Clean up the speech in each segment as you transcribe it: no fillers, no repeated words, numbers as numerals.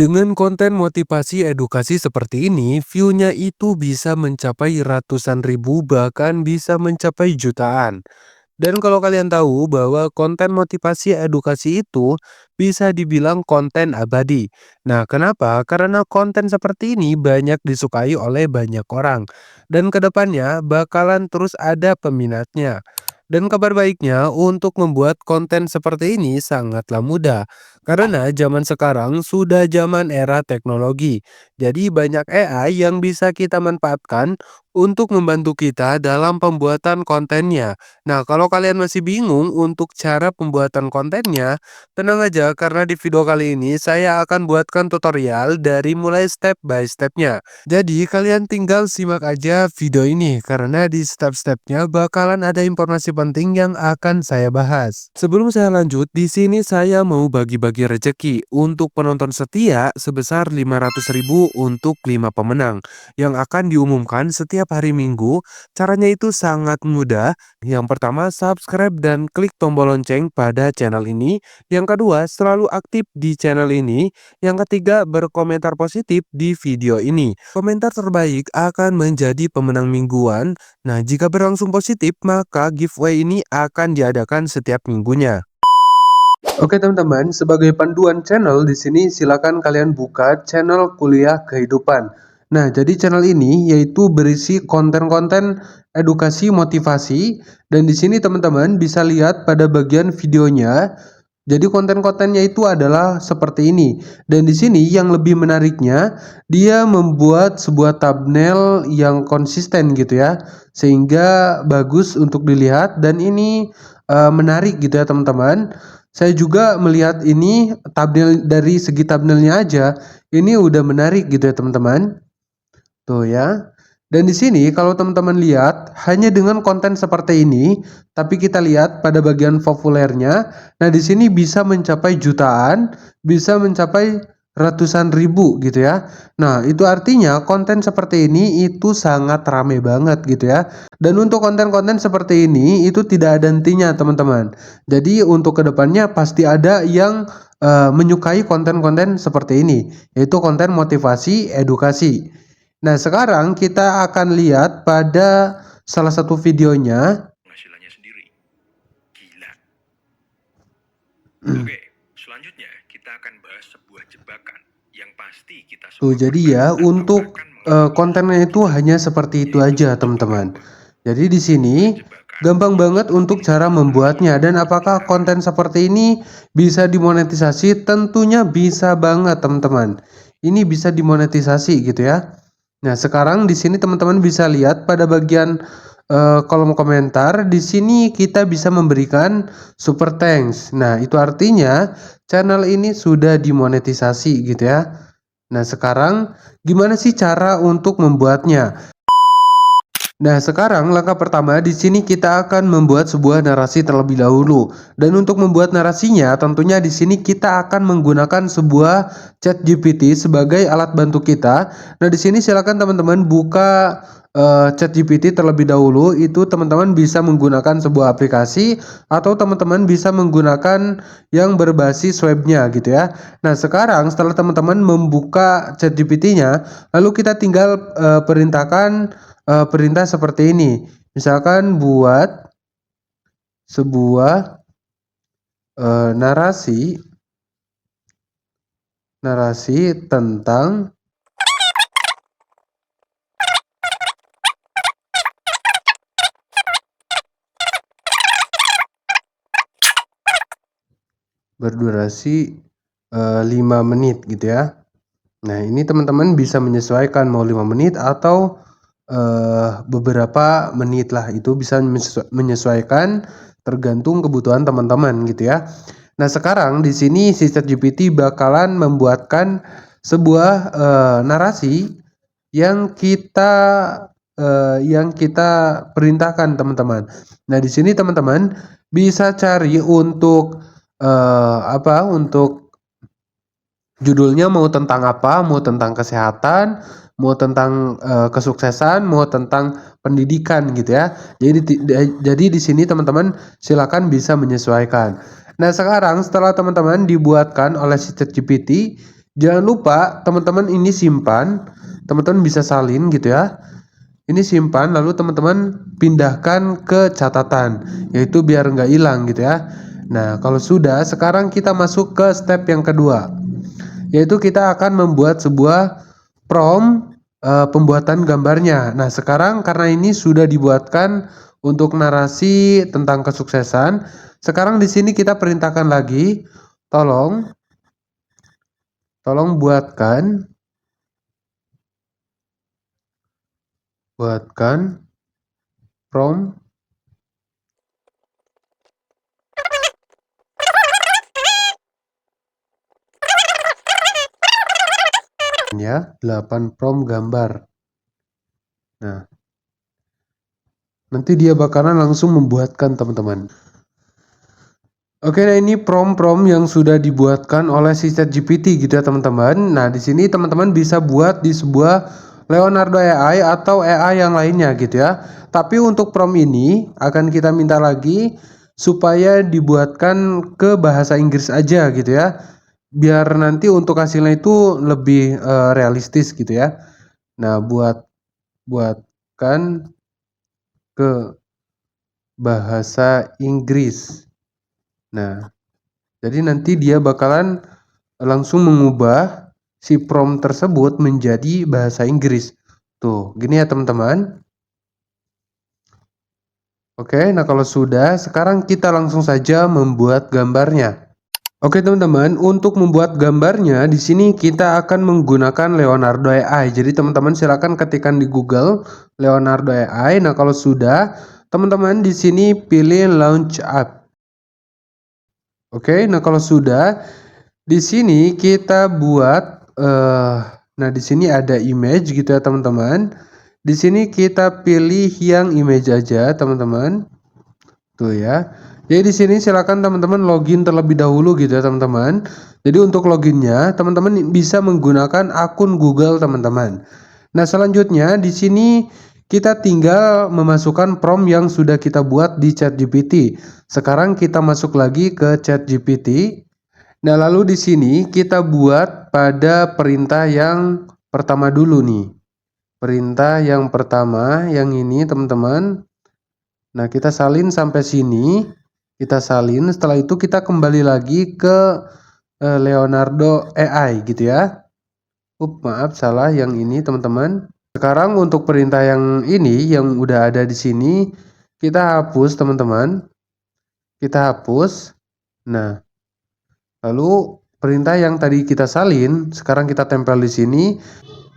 Dengan konten motivasi edukasi seperti ini, view-nya itu bisa mencapai ratusan ribu, bahkan bisa mencapai jutaan. Dan kalau kalian tahu bahwa konten motivasi edukasi itu bisa dibilang konten abadi. Nah, kenapa? Karena konten seperti ini banyak disukai oleh banyak orang. Dan kedepannya bakalan terus ada peminatnya. Dan kabar baiknya untuk membuat konten seperti ini sangatlah mudah. Karena zaman sekarang sudah zaman era teknologi. Jadi banyak AI yang bisa kita manfaatkan untuk membantu kita dalam pembuatan kontennya. Nah, kalau kalian masih bingung untuk cara pembuatan kontennya, tenang aja karena di video kali ini saya akan buatkan tutorial dari mulai step by stepnya. Jadi kalian tinggal simak aja video ini karena di step-stepnya bakalan ada informasi penting yang akan saya bahas. Sebelum saya lanjut, di sini saya mau bagi-bagi rezeki untuk penonton setia sebesar 500.000 untuk 5 pemenang yang akan diumumkan setiap hari Minggu. Caranya itu sangat mudah. Yang pertama, subscribe dan klik tombol lonceng pada channel ini. Yang kedua, selalu aktif di channel ini. Yang ketiga, berkomentar positif di video ini. Komentar terbaik akan menjadi pemenang mingguan. Nah, jika berlangsung positif, maka giveaway ini akan diadakan setiap minggunya. Oke teman-teman, sebagai panduan channel di sini silakan kalian buka channel Kuliah Kehidupan. Nah, jadi channel ini yaitu berisi konten-konten edukasi motivasi dan di sini teman-teman bisa lihat pada bagian videonya. Jadi konten-kontennya itu adalah seperti ini. Dan di sini yang lebih menariknya, dia membuat sebuah thumbnail yang konsisten gitu ya. Sehingga bagus untuk dilihat dan ini menarik gitu ya teman-teman. Saya juga melihat ini thumbnail dari segi thumbnailnya aja, ini udah menarik gitu ya teman-teman. Tuh ya. Dan di sini kalau teman-teman lihat hanya dengan konten seperti ini, tapi kita lihat pada bagian populernya, nah di sini bisa mencapai jutaan, bisa mencapai ratusan ribu gitu ya. Nah, itu artinya konten seperti ini itu sangat rame banget gitu ya. Dan untuk konten-konten seperti ini itu tidak ada hentinya teman-teman. Jadi untuk kedepannya pasti ada yang menyukai konten-konten seperti ini, yaitu konten motivasi edukasi. Nah, sekarang kita akan lihat pada salah satu videonya. Penghasilannya sendiri. Gila. Oke, selanjutnya kita akan bahas sebuah jebakan yang pasti kita Tuh, semua jadi pernah ya atau untuk akan mengalami kontennya dalam itu hidup kita, hanya seperti itu yaitu aja, jebakan teman-teman. uang. Jadi di sini Sebuah jebakan gampang yang banget untuk semakin cara kita membuatnya bahas, dan apakah kita akan konten seperti ini bisa dimonetisasi? Tentunya bisa banget, teman-teman. Ini bisa dimonetisasi gitu ya. Nah, sekarang di sini teman-teman bisa lihat pada bagian kolom komentar. Di sini kita bisa memberikan super thanks. Nah, itu artinya channel ini sudah dimonetisasi gitu ya. Nah, sekarang gimana sih cara untuk membuatnya? Nah, sekarang langkah pertama di sini kita akan membuat sebuah narasi terlebih dahulu. Dan untuk membuat narasinya, tentunya di sini kita akan menggunakan sebuah chat GPT sebagai alat bantu kita. Nah, di sini silakan teman-teman buka chat GPT terlebih dahulu. Itu teman-teman bisa menggunakan sebuah aplikasi atau teman-teman bisa menggunakan yang berbasis webnya gitu ya. Nah, sekarang setelah teman-teman membuka chat GPT-nya, lalu kita tinggal perintahkan perintah seperti ini. Misalkan buat sebuah narasi tentang berdurasi 5 menit gitu ya. Nah, ini teman-teman bisa menyesuaikan mau 5 menit atau beberapa menit lah, itu bisa menyesuaikan tergantung kebutuhan teman-teman gitu ya. Nah, sekarang di sini si ChatGPT bakalan membuatkan sebuah narasi yang kita perintahkan teman-teman. Nah, di sini teman-teman bisa cari untuk untuk judulnya mau tentang apa, mau tentang kesehatan, mau tentang kesuksesan, mau tentang pendidikan gitu ya. Jadi di sini teman-teman silakan bisa menyesuaikan. Nah, sekarang setelah teman-teman dibuatkan oleh si ChatGPT, Jangan lupa teman-teman ini simpan, teman-teman bisa salin gitu ya. Ini simpan lalu teman-teman pindahkan ke catatan, yaitu biar nggak hilang gitu ya. Nah, kalau sudah, sekarang kita masuk ke step yang kedua, yaitu kita akan membuat sebuah prompt pembuatan gambarnya. Nah, sekarang karena ini sudah dibuatkan untuk narasi tentang kesuksesan, sekarang di sini kita perintahkan lagi, tolong buatkan prompt ya 8 prompt gambar. Nah, nanti dia bakalan langsung membuatkan teman-teman. Oke, nah ini prompt-prompt yang sudah dibuatkan oleh si ChatGPT gitu ya teman-teman. Nah, di sini teman-teman bisa buat di sebuah Leonardo AI atau AI yang lainnya gitu ya. Tapi untuk prompt ini akan kita minta lagi supaya dibuatkan ke bahasa Inggris aja gitu ya. Biar nanti untuk hasilnya itu lebih realistis gitu ya. Nah, buatkan ke bahasa Inggris. Nah, jadi nanti dia bakalan langsung mengubah si prompt tersebut menjadi bahasa Inggris. Tuh, gini ya teman-teman. Oke, nah kalau sudah, sekarang kita langsung saja membuat gambarnya. Oke teman-teman, untuk membuat gambarnya di sini kita akan menggunakan Leonardo AI. Jadi teman-teman silakan ketikkan di Google Leonardo AI. Nah, kalau sudah, teman-teman di sini pilih Launch App. Oke, nah kalau sudah, di sini kita buat nah di sini ada image gitu ya teman-teman. Di sini kita pilih yang image aja teman-teman. Tuh ya. Jadi di sini silakan teman-teman login terlebih dahulu gitu ya teman-teman. Jadi untuk loginnya teman-teman bisa menggunakan akun Google teman-teman. Nah, selanjutnya di sini kita tinggal memasukkan prompt yang sudah kita buat di ChatGPT. Sekarang kita masuk lagi ke ChatGPT. Nah, lalu di sini kita buat pada perintah yang pertama dulu nih. Perintah yang pertama yang ini teman-teman. Nah, kita salin sampai sini. Kita salin, setelah itu kita kembali lagi ke Leonardo AI gitu ya. Maaf salah yang ini teman-teman. Sekarang untuk perintah yang ini yang udah ada di sini kita hapus teman-teman. Kita hapus. Nah, lalu perintah yang tadi kita salin sekarang kita tempel di sini.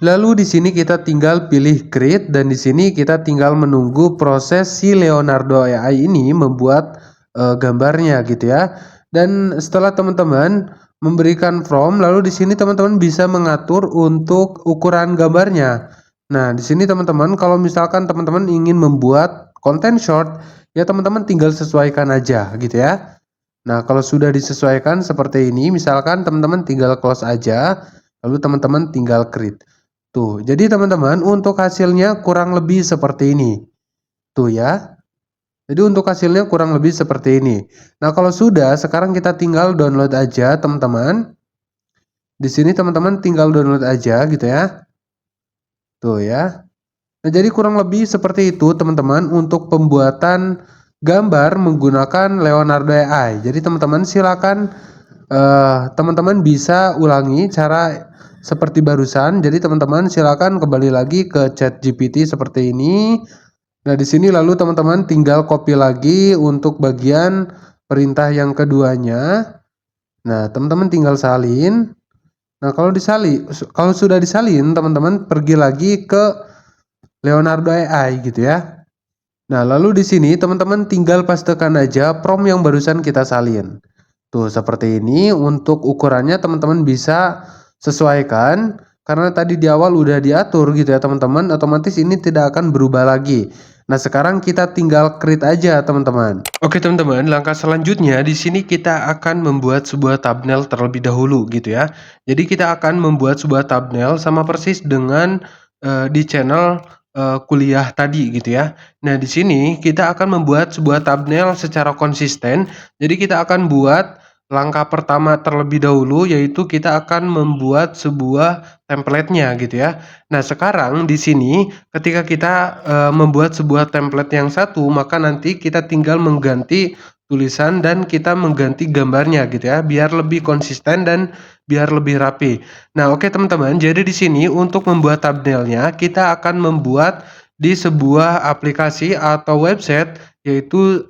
Lalu di sini kita tinggal pilih create dan di sini kita tinggal menunggu proses si Leonardo AI ini membuat gambarnya gitu ya. Dan setelah teman-teman memberikan prompt, lalu di sini teman-teman bisa mengatur untuk ukuran gambarnya. Nah, di sini teman-teman kalau misalkan teman-teman ingin membuat konten short, ya teman-teman tinggal sesuaikan aja gitu ya. Nah, kalau sudah disesuaikan seperti ini, misalkan teman-teman tinggal close aja, lalu teman-teman tinggal create. Tuh, jadi teman-teman untuk hasilnya kurang lebih seperti ini. Tuh ya. Jadi untuk hasilnya kurang lebih seperti ini. Nah, kalau sudah, sekarang kita tinggal download aja, teman-teman. Di sini teman-teman tinggal download aja gitu ya. Tuh ya. Nah, jadi kurang lebih seperti itu, teman-teman, untuk pembuatan gambar menggunakan Leonardo AI. Jadi teman-teman silakan teman-teman bisa ulangi cara seperti barusan. Jadi teman-teman silakan kembali lagi ke ChatGPT seperti ini. Nah, di sini lalu teman-teman tinggal copy lagi untuk bagian perintah yang keduanya. Nah, teman-teman tinggal salin. Nah, kalau sudah disalin, teman-teman pergi lagi ke Leonardo AI gitu ya. Nah, lalu di sini teman-teman tinggal pastekan aja prompt yang barusan kita salin. Tuh, seperti ini. Untuk ukurannya teman-teman bisa sesuaikan karena tadi di awal udah diatur gitu ya teman-teman, otomatis ini tidak akan berubah lagi. Nah, sekarang kita tinggal create aja teman-teman. Oke teman-teman, langkah selanjutnya di sini kita akan membuat sebuah thumbnail terlebih dahulu gitu ya. Jadi kita akan membuat sebuah thumbnail sama persis dengan di channel kuliah tadi gitu ya. Nah, di sini kita akan membuat sebuah thumbnail secara konsisten. Jadi kita akan buat Langkah pertama terlebih dahulu yaitu kita akan membuat sebuah template-nya gitu ya. Nah, sekarang di sini ketika kita, membuat sebuah template yang satu, maka nanti kita tinggal mengganti tulisan dan kita mengganti gambarnya gitu ya, biar lebih konsisten dan biar lebih rapi. Nah, oke teman-teman, jadi di sini untuk membuat thumbnail-nya kita akan membuat di sebuah aplikasi atau website yaitu,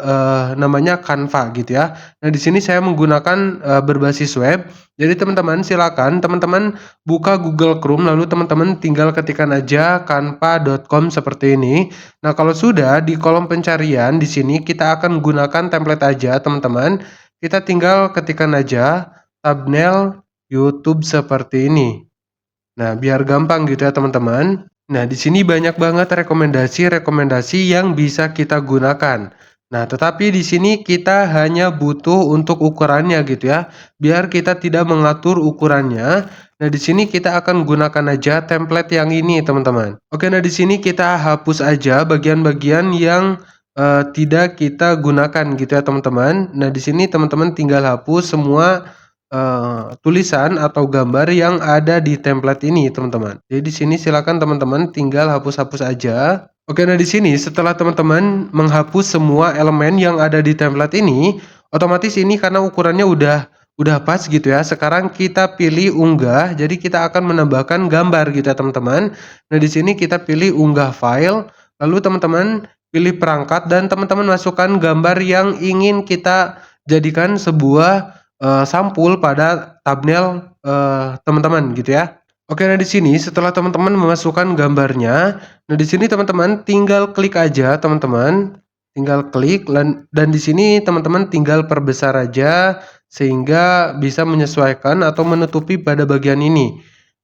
namanya Canva gitu ya. Nah, di sini saya menggunakan, berbasis web. Jadi teman-teman silakan teman-teman buka Google Chrome lalu teman-teman tinggal ketikkan aja canva.com seperti ini. Nah, kalau sudah di kolom pencarian di sini kita akan gunakan template aja teman-teman. Kita tinggal ketikkan aja thumbnail YouTube seperti ini. Nah, biar gampang gitu ya teman-teman. Nah, di sini banyak banget rekomendasi-rekomendasi yang bisa kita gunakan. Nah, tetapi di sini kita hanya butuh untuk ukurannya gitu ya. Biar kita tidak mengatur ukurannya. Nah, di sini kita akan gunakan aja template yang ini, teman-teman. Oke, nah di sini kita hapus aja bagian-bagian yang tidak kita gunakan gitu ya, teman-teman. Nah, di sini teman-teman tinggal hapus semua tulisan atau gambar yang ada di template ini, teman-teman. Jadi di sini silakan teman-teman tinggal hapus-hapus aja. Oke, nah di sini setelah teman-teman menghapus semua elemen yang ada di template ini, otomatis ini karena ukurannya udah pas gitu ya. Sekarang kita pilih unggah. Jadi kita akan menambahkan gambar gitu ya, teman-teman. Nah, di sini kita pilih unggah file, lalu teman-teman pilih perangkat dan teman-teman masukkan gambar yang ingin kita jadikan sebuah sampul pada thumbnail, teman-teman gitu ya. Oke, nah di sini setelah teman-teman memasukkan gambarnya, nah di sini teman-teman tinggal klik aja teman-teman, tinggal klik dan di sini teman-teman tinggal perbesar aja sehingga bisa menyesuaikan atau menutupi pada bagian ini.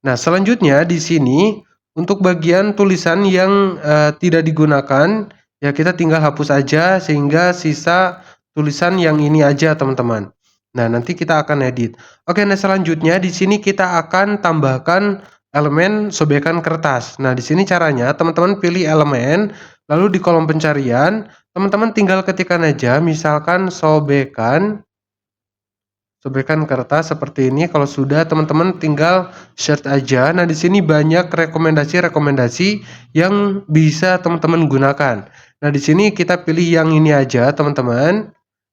Nah, selanjutnya di sini untuk bagian tulisan yang, tidak digunakan, ya kita tinggal hapus aja sehingga sisa tulisan yang ini aja teman-teman. Nah, nanti kita akan edit. Oke, nah selanjutnya di sini kita akan tambahkan elemen sobekan kertas. Nah, di sini caranya teman-teman pilih elemen, lalu di kolom pencarian teman-teman tinggal ketikkan aja misalkan sobekan kertas seperti ini. Kalau sudah teman-teman tinggal search aja. Nah, di sini banyak rekomendasi-rekomendasi yang bisa teman-teman gunakan. Nah, di sini kita pilih yang ini aja, teman-teman.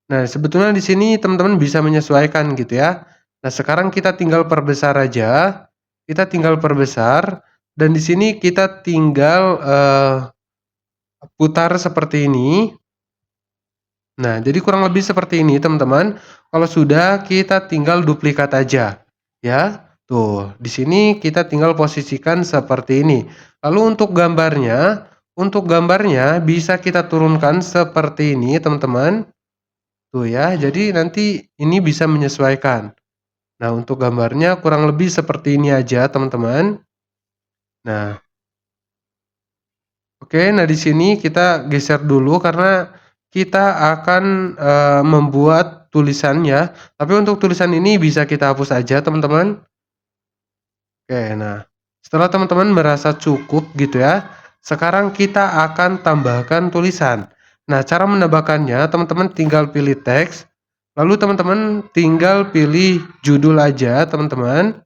Nah, sebetulnya di sini teman-teman bisa menyesuaikan gitu ya. Nah, sekarang kita tinggal perbesar aja. Kita tinggal perbesar dan di sini kita tinggal putar seperti ini. Nah, jadi kurang lebih seperti ini, teman-teman. Kalau sudah, kita tinggal duplikat aja, ya. Tuh, di sini kita tinggal posisikan seperti ini. Lalu untuk gambarnya bisa kita turunkan seperti ini, teman-teman. Tuh ya, jadi nanti ini bisa menyesuaikan. Nah, untuk gambarnya kurang lebih seperti ini aja, teman-teman. Nah, oke, nah di sini kita geser dulu karena kita akan, membuat tulisannya, tapi untuk tulisan ini bisa kita hapus aja teman-teman. Oke, nah setelah teman-teman merasa cukup gitu ya, sekarang kita akan tambahkan tulisan. Nah, cara menambahkannya teman-teman tinggal pilih teks, lalu teman-teman tinggal pilih judul aja teman-teman.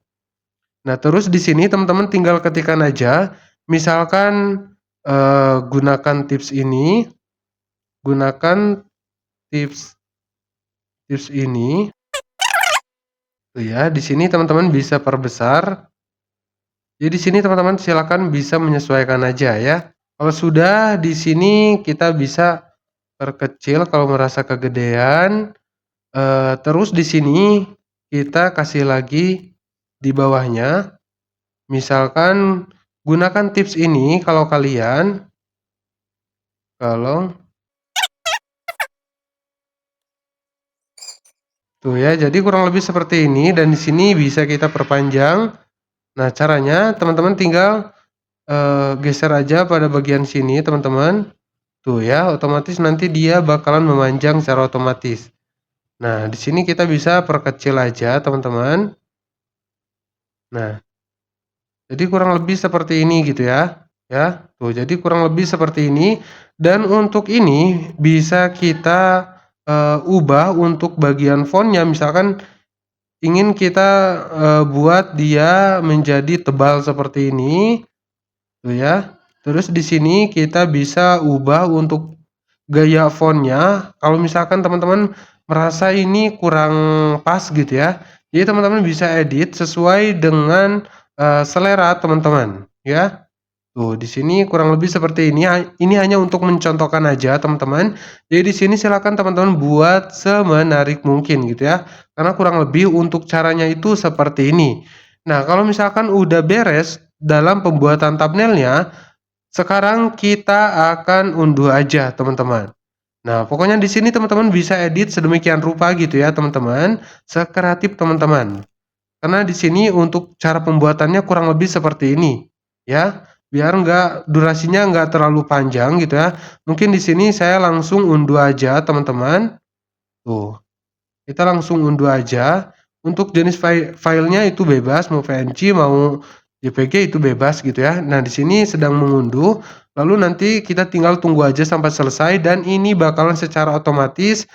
Nah, terus di sini teman-teman tinggal ketikkan aja, misalkan, gunakan tips ini, gunakan tips tips ini, tuh ya, di sini teman-teman bisa perbesar. Jadi di sini teman-teman silakan bisa menyesuaikan aja ya. Kalau sudah di sini kita bisa perkecil kalau merasa kegedean, terus di sini kita kasih lagi di bawahnya, misalkan gunakan tips ini kalau tuh ya, jadi kurang lebih seperti ini dan di sini bisa kita perpanjang. Nah, caranya teman-teman tinggal, geser aja pada bagian sini, teman-teman. Tuh ya, otomatis nanti dia bakalan memanjang secara otomatis. Nah, di sini kita bisa perkecil aja, teman-teman. Nah, jadi kurang lebih seperti ini gitu ya. Tuh, jadi kurang lebih seperti ini dan untuk ini bisa kita ubah untuk bagian fontnya, misalkan ingin kita, buat dia menjadi tebal seperti ini, tuh ya. Terus di sini kita bisa ubah untuk gaya fontnya. Kalau misalkan teman-teman merasa ini kurang pas gitu ya, jadi teman-teman bisa edit sesuai dengan, selera teman-teman, ya. Tuh, di sini kurang lebih seperti ini, ini hanya untuk mencontohkan aja teman-teman. Jadi di sini silakan teman-teman buat semenarik mungkin gitu ya. Karena kurang lebih untuk caranya itu seperti ini. Nah, kalau misalkan udah beres dalam pembuatan thumbnailnya, sekarang kita akan unduh aja teman-teman. Nah, pokoknya di sini teman-teman bisa edit sedemikian rupa gitu ya teman-teman, sekreatif teman-teman. Karena di sini untuk cara pembuatannya kurang lebih seperti ini, ya. Biar durasinya nggak terlalu panjang gitu ya. Mungkin di sini saya langsung unduh aja teman-teman. Tuh, kita langsung unduh aja. Untuk jenis filenya itu bebas, mau PNG, mau JPG itu bebas gitu ya. Nah, di sini sedang mengunduh, lalu nanti kita tinggal tunggu aja sampai selesai dan ini bakalan secara otomatis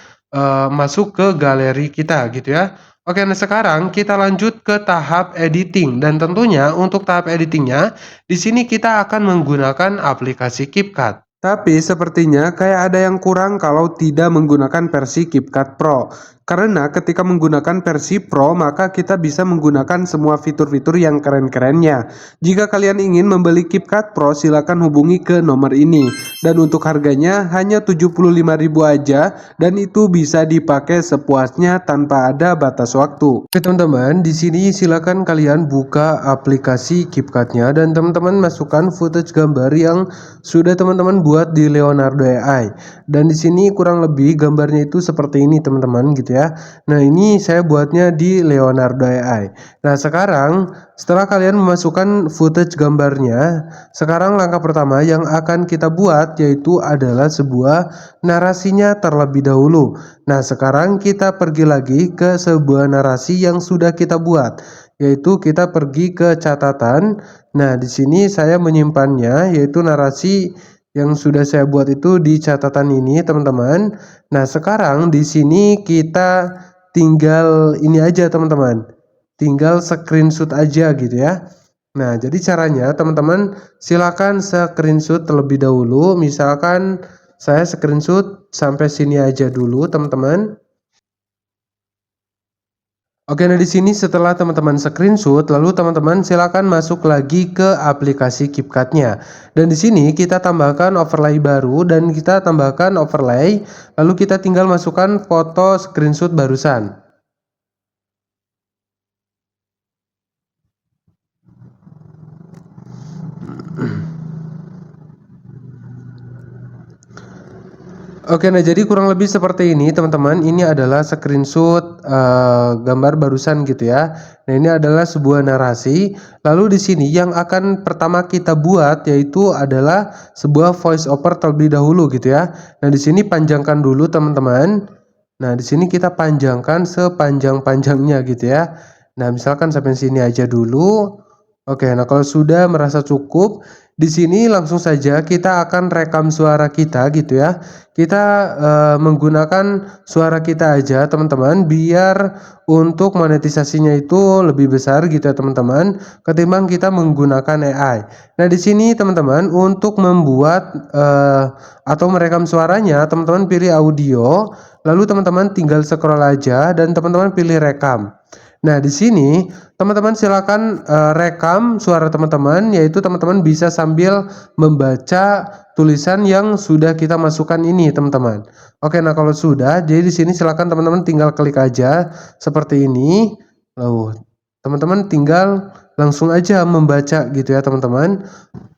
masuk ke galeri kita gitu ya. Oke, nah sekarang kita lanjut ke tahap editing dan tentunya untuk tahap editingnya di sini kita akan menggunakan aplikasi CapCut. Tapi sepertinya kayak ada yang kurang kalau tidak menggunakan versi CapCut Pro. Karena ketika menggunakan versi Pro, maka kita bisa menggunakan semua fitur-fitur yang keren-kerennya. Jika kalian ingin membeli CapCut Pro, silakan hubungi ke nomor ini. Dan untuk harganya hanya 75.000 aja dan itu bisa dipakai sepuasnya tanpa ada batas waktu. Oke teman-teman, di sini silakan kalian buka aplikasi CapCut-nya dan teman-teman masukkan footage gambar yang sudah teman-teman buat di Leonardo AI. Dan di sini kurang lebih gambarnya itu seperti ini teman-teman gitu ya. Nah, ini saya buatnya di Leonardo AI. Nah, sekarang setelah kalian memasukkan footage gambarnya, sekarang langkah pertama yang akan kita buat yaitu adalah sebuah narasinya terlebih dahulu. Nah, sekarang kita pergi lagi ke sebuah narasi yang sudah kita buat, yaitu kita pergi ke catatan. Nah, di sini saya menyimpannya yaitu narasi yang sudah saya buat itu di catatan ini, teman-teman. Nah, sekarang di sini kita tinggal ini aja, teman-teman. Tinggal screenshot aja gitu ya. Nah, jadi caranya teman-teman silakan screenshot terlebih dahulu. Misalkan saya screenshot sampai sini aja dulu, teman-teman. Oke, nah di sini setelah teman-teman screenshot, lalu teman-teman silakan masuk lagi ke aplikasi CapCut-nya. Dan di sini kita tambahkan overlay baru dan kita tambahkan overlay, lalu kita tinggal masukkan foto screenshot barusan. Oke, nah jadi kurang lebih seperti ini teman-teman. Ini adalah screenshot gambar barusan gitu ya. Nah, ini adalah sebuah narasi. Lalu di sini yang akan pertama kita buat yaitu adalah sebuah voice over terlebih dahulu gitu ya. Nah, di sini panjangkan dulu teman-teman. Nah, di sini kita panjangkan sepanjang-panjangnya gitu ya. Nah, misalkan sampai sini aja dulu. Oke, nah kalau sudah merasa cukup, di sini langsung saja kita akan rekam suara kita gitu ya. Kita menggunakan suara kita aja teman-teman biar untuk monetisasinya itu lebih besar gitu ya teman-teman ketimbang kita menggunakan AI. Nah, di sini teman-teman untuk membuat atau merekam suaranya, teman-teman pilih audio, lalu teman-teman tinggal scroll aja dan teman-teman pilih rekam. Nah, di sini teman-teman silakan rekam suara teman-teman, yaitu teman-teman bisa sambil membaca tulisan yang sudah kita masukkan ini, teman-teman. Oke, nah kalau sudah, jadi di sini silakan teman-teman tinggal klik aja seperti ini. Lalu teman-teman tinggal langsung aja membaca gitu ya, teman-teman.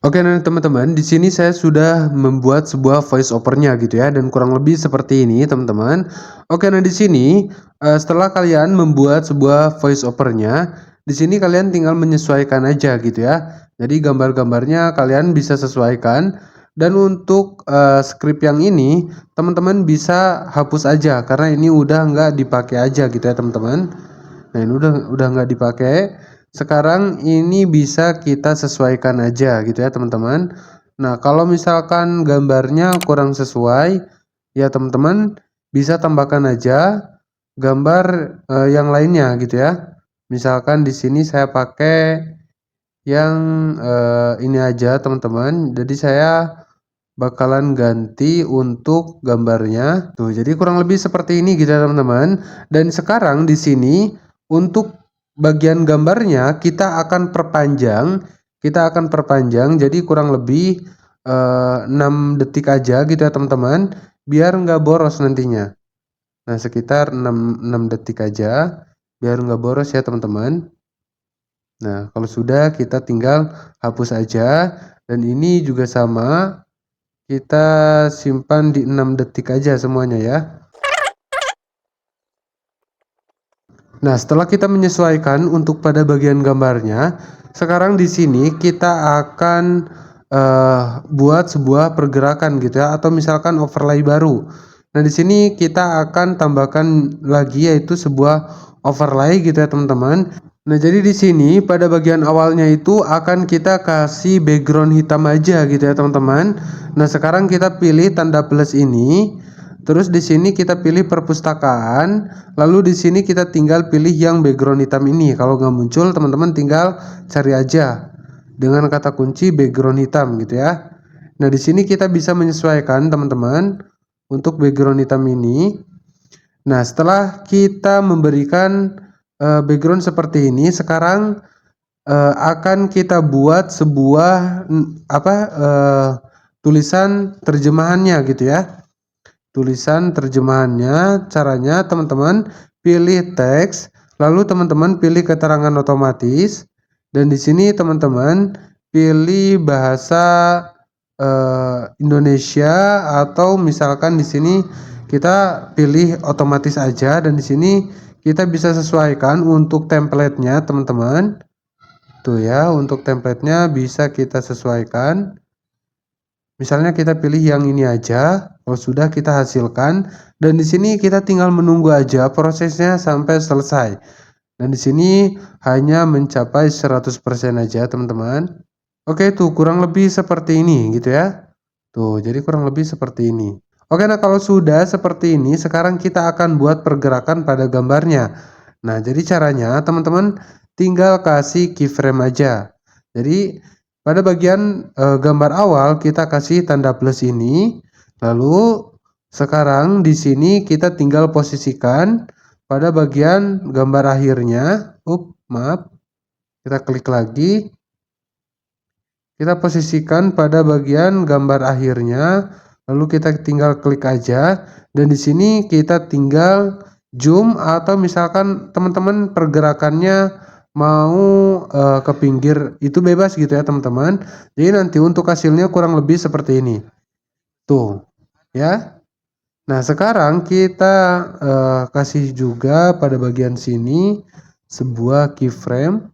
Oke, nah teman-teman, di sini saya sudah membuat sebuah voice overnya gitu ya dan kurang lebih seperti ini, teman-teman. Oke, nah di sini setelah kalian membuat sebuah voice overnya, di sini kalian tinggal menyesuaikan aja gitu ya. Jadi gambar-gambarnya kalian bisa sesuaikan dan untuk script yang ini teman-teman bisa hapus aja karena ini udah nggak dipakai aja gitu ya, teman-teman. Nah, ini udah nggak dipakai. Sekarang ini bisa kita sesuaikan aja gitu ya teman-teman. Nah, kalau misalkan gambarnya kurang sesuai ya teman-teman, bisa tambahkan aja gambar yang lainnya gitu ya. Misalkan di sini saya pakai yang ini aja teman-teman. Jadi saya bakalan ganti untuk gambarnya. Tuh, jadi kurang lebih seperti ini gitu ya teman-teman. Dan sekarang di sini untuk bagian gambarnya kita akan perpanjang. Jadi kurang lebih 6 detik aja gitu ya teman-teman. Biar nggak boros nantinya. Nah, sekitar 6 detik aja. Biar nggak boros ya teman-teman. Nah, kalau sudah kita tinggal hapus aja. Dan ini juga sama. Kita simpan di 6 detik aja semuanya ya. Nah, setelah kita menyesuaikan untuk pada bagian gambarnya, sekarang di sini kita akan buat sebuah pergerakan gitu ya, atau misalkan overlay baru. Nah, di sini kita akan tambahkan lagi yaitu sebuah overlay gitu ya teman-teman. Nah, jadi di sini pada bagian awalnya itu akan kita kasih background hitam aja gitu ya teman-teman. Nah, sekarang kita pilih tanda plus ini. Terus di sini kita pilih perpustakaan, lalu di sini kita tinggal pilih yang background hitam ini. Kalau nggak muncul, teman-teman tinggal cari aja dengan kata kunci background hitam gitu ya. Nah, di sini kita bisa menyesuaikan teman-teman untuk background hitam ini. Nah, setelah kita memberikan background seperti ini, sekarang akan kita buat sebuah tulisan terjemahannya gitu ya. Tulisan terjemahannya caranya teman-teman pilih teks, lalu teman-teman pilih keterangan otomatis, dan di sini teman-teman pilih bahasa Indonesia, atau misalkan di sini kita pilih otomatis aja, dan di sini kita bisa sesuaikan untuk template-nya teman-teman. Tuh ya, untuk template-nya bisa kita sesuaikan. Misalnya kita pilih yang ini aja. Kalau sudah kita hasilkan, dan di sini kita tinggal menunggu aja prosesnya sampai selesai. Dan di sini hanya mencapai 100% aja teman-teman. Oke, tuh kurang lebih seperti ini gitu ya. Tuh, jadi kurang lebih seperti ini. Oke, nah kalau sudah seperti ini, sekarang kita akan buat pergerakan pada gambarnya. Nah, jadi caranya teman-teman tinggal kasih keyframe aja. Jadi pada bagian gambar awal kita kasih tanda plus ini, lalu sekarang di sini kita tinggal posisikan pada bagian gambar akhirnya. Maaf. Kita klik lagi. Kita posisikan pada bagian gambar akhirnya, lalu kita tinggal klik aja, dan di sini kita tinggal zoom, atau misalkan teman-teman pergerakannya mau ke pinggir, itu bebas gitu ya teman-teman. Jadi nanti untuk hasilnya kurang lebih seperti ini. Tuh, ya. Nah, sekarang kita kasih juga pada bagian sini sebuah keyframe.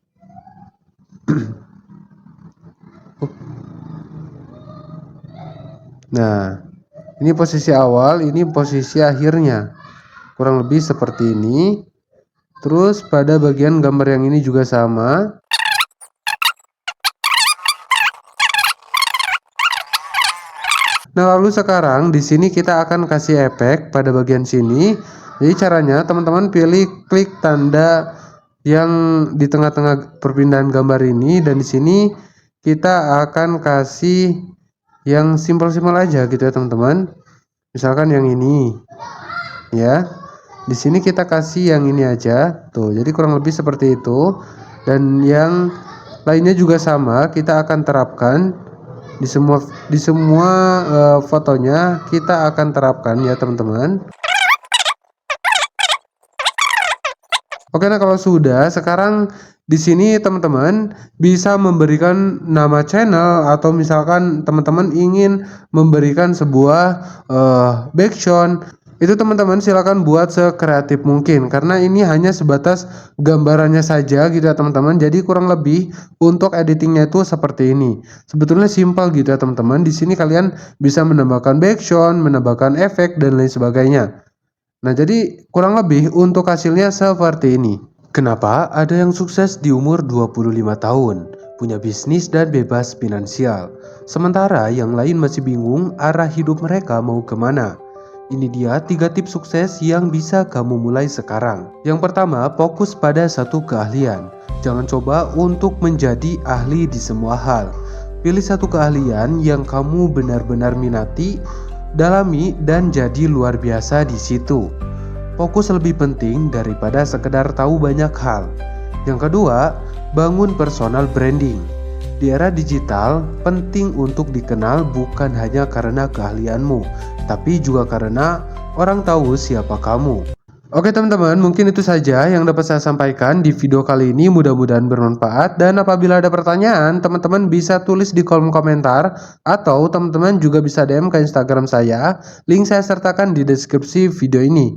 Nah, ini posisi awal, ini posisi akhirnya. Kurang lebih seperti ini. Terus pada bagian gambar yang ini juga sama. Nah, lalu sekarang di sini kita akan kasih efek pada bagian sini. Jadi caranya teman-teman pilih klik tanda yang di tengah-tengah perpindahan gambar ini, dan di sini kita akan kasih yang simpel-simpel aja gitu ya teman-teman. Misalkan yang ini. Ya. Di sini kita kasih yang ini aja. Tuh, jadi kurang lebih seperti itu. Dan yang lainnya juga sama, kita akan terapkan di semua fotonya, kita akan terapkan ya teman-teman. Oke, nah kalau sudah, sekarang di sini teman-teman bisa memberikan nama channel, atau misalkan teman-teman ingin memberikan sebuah background, itu teman-teman silakan buat sekreatif mungkin, karena ini hanya sebatas gambarannya saja gitu ya teman-teman. Jadi kurang lebih untuk editingnya itu seperti ini. Sebetulnya simpel gitu ya teman-teman. Di sini kalian bisa menambahkan background, menambahkan efek dan lain sebagainya. Nah, jadi kurang lebih untuk hasilnya seperti ini. Kenapa ada yang sukses di umur 25 tahun, punya bisnis dan bebas finansial, sementara yang lain masih bingung arah hidup mereka mau kemana? Ini dia 3 tips sukses yang bisa kamu mulai sekarang. Yang pertama, fokus pada satu keahlian. Jangan coba untuk menjadi ahli di semua hal. Pilih satu keahlian yang kamu benar-benar minati, dalami, dan jadi luar biasa di situ. Fokus lebih penting daripada sekedar tahu banyak hal. Yang kedua, bangun personal branding. Di era digital, penting untuk dikenal bukan hanya karena keahlianmu, tapi juga karena orang tahu siapa kamu. Oke teman-teman, mungkin itu saja yang dapat saya sampaikan di video kali ini. Mudah-mudahan bermanfaat, dan apabila ada pertanyaan, teman-teman bisa tulis di kolom komentar, atau teman-teman juga bisa DM ke Instagram saya. Link saya sertakan di deskripsi video ini.